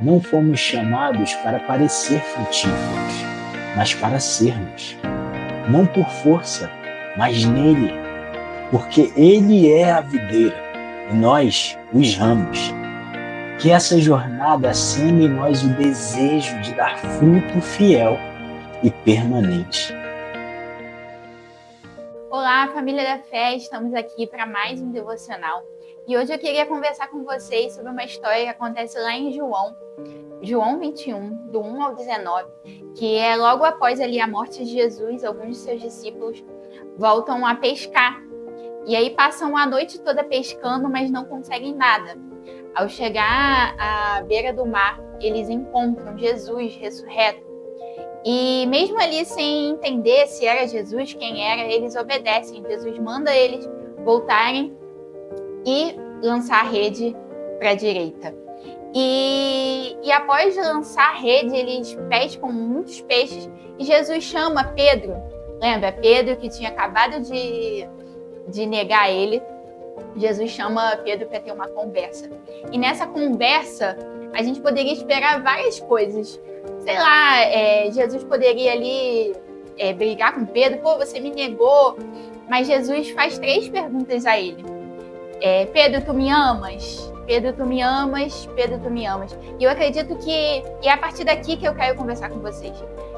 Não fomos chamados para parecer frutíferos, mas para sermos. Não por força, mas nele, porque ele é a videira e nós os ramos. Que essa jornada acenda em nós o desejo de dar fruto fiel e permanente. Olá, família da fé, estamos aqui para mais um devocional. E hoje eu queria conversar com vocês sobre uma história que acontece lá em João 21, do 1 ao 19, que é logo após ali a morte de Jesus, alguns de seus discípulos voltam a pescar. E aí passam a noite toda pescando, mas não conseguem nada. Ao chegar à beira do mar, eles encontram Jesus ressurreto. E mesmo ali sem entender se era Jesus, quem era, eles obedecem. Jesus manda eles voltarem e lançar a rede para a direita. E após lançar a rede, eles pescam muitos peixes e Jesus chama Pedro. Lembra? Pedro que tinha acabado de negar ele. Jesus chama Pedro para ter uma conversa. E nessa conversa, a gente poderia esperar várias coisas. Sei lá, Jesus poderia ali brigar com Pedro. Pô, você me negou. Mas Jesus faz 3 perguntas a ele. Pedro, tu me amas? Pedro, tu me amas? Pedro, tu me amas? E eu acredito que... E é a partir daqui que eu quero conversar com vocês.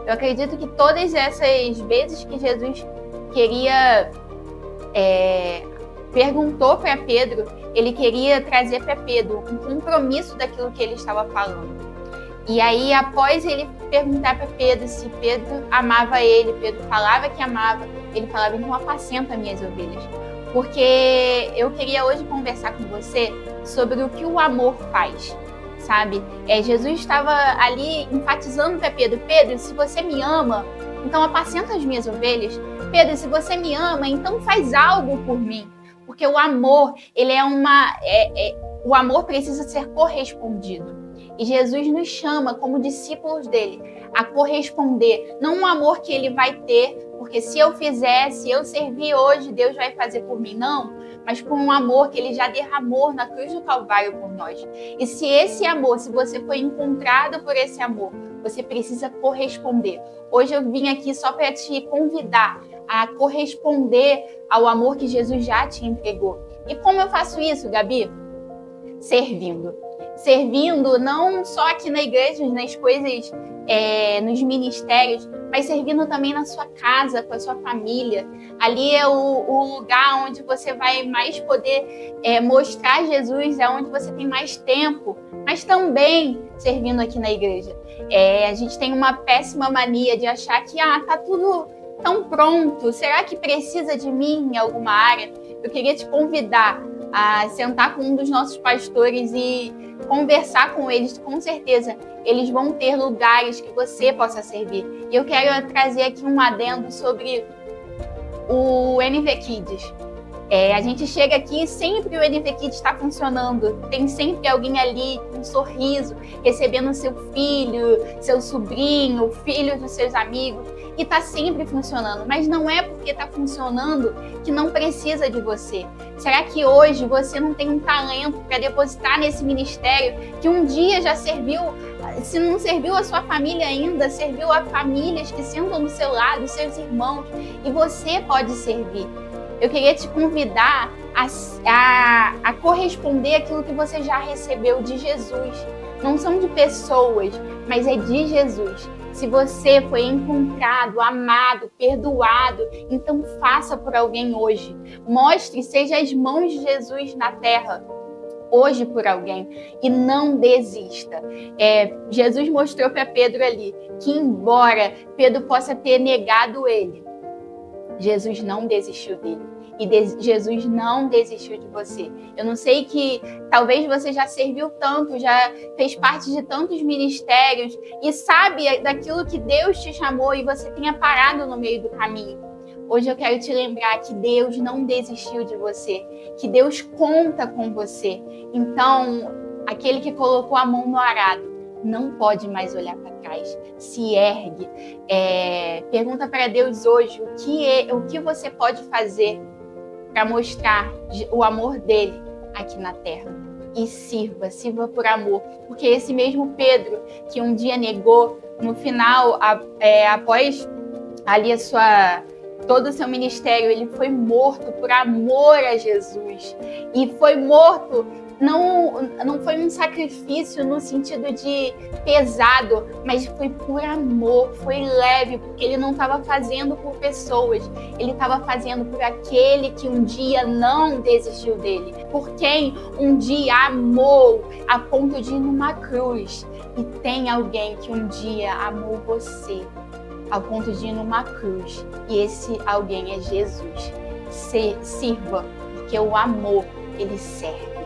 Eu acredito que todas essas vezes que Jesus queria... perguntou para Pedro, ele queria trazer para Pedro um compromisso daquilo que ele estava falando. E aí, após ele perguntar para Pedro se Pedro amava ele, Pedro falava que amava, ele falava, então apacenta minhas ovelhas. Porque eu queria hoje conversar com você sobre o que o amor faz, sabe? Jesus estava ali enfatizando para Pedro, Pedro, se você me ama, então apacenta as minhas ovelhas. Pedro, se você me ama, então faz algo por mim. Porque o amor, ele o amor precisa ser correspondido. E Jesus nos chama, como discípulos dele, a corresponder. Não um amor que ele vai ter, porque se eu fizer, se eu servir hoje, Deus vai fazer por mim. Não, mas com um amor que ele já derramou na cruz do Calvário por nós. E se esse amor, se você foi encontrado por esse amor, você precisa corresponder. Hoje eu vim aqui só para te convidar a corresponder ao amor que Jesus já te entregou. E como eu faço isso, Gabi? Servindo. Servindo não só aqui na igreja, nas coisas, nos ministérios, mas servindo também na sua casa, com a sua família. Ali é o lugar onde você vai mais poder mostrar Jesus, é onde você tem mais tempo, mas também servindo aqui na igreja. A gente tem uma péssima mania de achar que tá tudo tão pronto, será que precisa de mim em alguma área? Eu queria te convidar a sentar com um dos nossos pastores e conversar com eles, com certeza eles vão ter lugares que você possa servir. E eu quero trazer aqui um adendo sobre o NV Kids. A gente chega aqui e sempre o NV Kids está funcionando. Tem sempre alguém ali com um sorriso, recebendo seu filho, seu sobrinho, filho dos seus amigos. E está sempre funcionando. Mas não é porque está funcionando que não precisa de você. Será que hoje você não tem um talento para depositar nesse ministério que um dia já serviu, se não serviu a sua família ainda, serviu a famílias que sentam do seu lado, seus irmãos, e você pode servir? Eu queria te convidar a corresponder àquilo que você já recebeu de Jesus. Não são de pessoas, mas é de Jesus. Se você foi encontrado, amado, perdoado, então faça por alguém hoje. Mostre, seja as mãos de Jesus na terra, hoje por alguém. E não desista. Jesus mostrou para Pedro ali que embora Pedro possa ter negado ele, Jesus não desistiu dele. E Jesus não desistiu de você. Eu não sei que talvez você já serviu tanto, já fez parte de tantos ministérios e sabe daquilo que Deus te chamou e você tenha parado no meio do caminho. Hoje eu quero te lembrar que Deus não desistiu de você, que Deus conta com você. Então, aquele que colocou a mão no arado não pode mais olhar para trás, se ergue. Pergunta para Deus hoje o que você pode fazer para mostrar o amor dele aqui na terra. e sirva por amor. Porque esse mesmo Pedro que um dia negou, no final, após ali todo o seu ministério, ele foi morto por amor a Jesus. E foi morto, não foi um sacrifício no sentido de pesado, mas foi por amor, foi leve, porque ele não estava fazendo por pessoas, ele estava fazendo por aquele que um dia não desistiu dele, por quem um dia amou a ponto de ir numa cruz. E tem alguém que um dia amou você ao ponto de ir numa cruz, e esse alguém é Jesus. Sirva, porque o amor, ele serve.